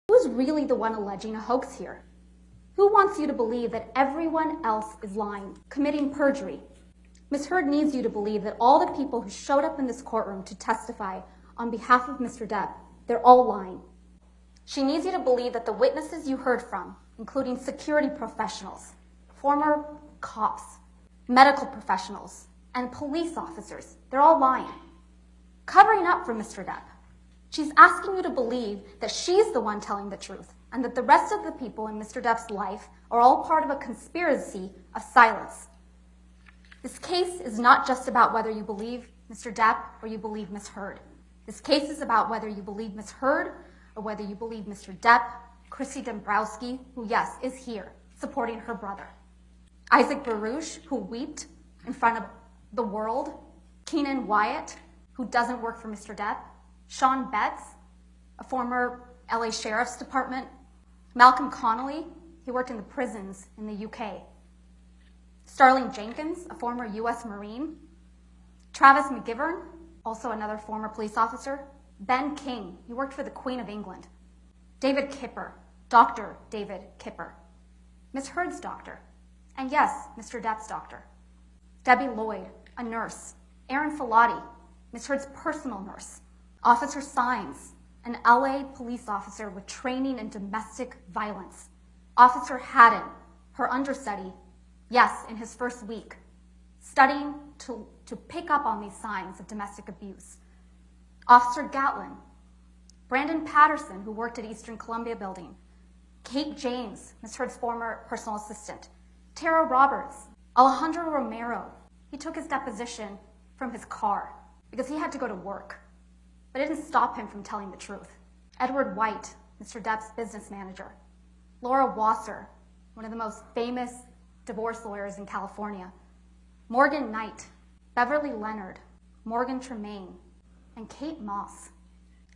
Who's really the one alleging a hoax here? Who wants you to believe that everyone else is lying, committing perjury? Ms. Heard needs you to believe that all the people who showed up in this courtroom to testify on behalf of Mr. Depp, they're all lying. She needs you to believe that the witnesses you heard from, including security professionals, former cops, medical professionals, and police officers, they're all lying, covering up for Mr. Depp. She's asking you to believe that she's the one telling the truth and that the rest of the people in Mr. Depp's life are all part of a conspiracy of silence. This case is not just about whether you believe Mr. Depp or you believe Ms. Heard. This case is about whether you believe Ms. Heard or whether you believe Mr. Depp, Chrissy Dombrowski, who, yes, is here, supporting her brother, Isaac Baruch, who wept in front of the world, Keenan Wyatt, who doesn't work for Mr. Depp, Sean Betts, a former LA Sheriff's Department, Malcolm Connolly, he worked in the prisons in the UK, Starling Jenkins, a former US Marine, Travis McGivern, also another former police officer, Ben King, he worked for the Queen of England, David Kipper, Dr. David Kipper, Ms. Heard's doctor, and yes, Mr. Depp's doctor, Debbie Lloyd, a nurse, Aaron Filati, Ms. Heard's personal nurse, Officer Sines, an LA police officer with training in domestic violence, Officer Haddon, her understudy, yes, in his first week, studying to pick up on these signs of domestic abuse, Officer Gatlin, Brandon Patterson, who worked at Eastern Columbia Building, Kate James, Ms. Heard's former personal assistant, Tara Roberts, Alejandro Romero. He took his deposition from his car because he had to go to work, but it didn't stop him from telling the truth. Edward White, Mr. Depp's business manager, Laura Wasser, one of the most famous divorce lawyers in California, Morgan Knight, Beverly Leonard, Morgan Tremaine, and Kate Moss,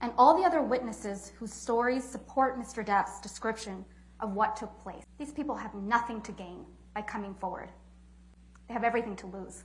and all the other witnesses whose stories support Mr. Depp's description of what took place. These people have nothing to gain by coming forward. They have everything to lose.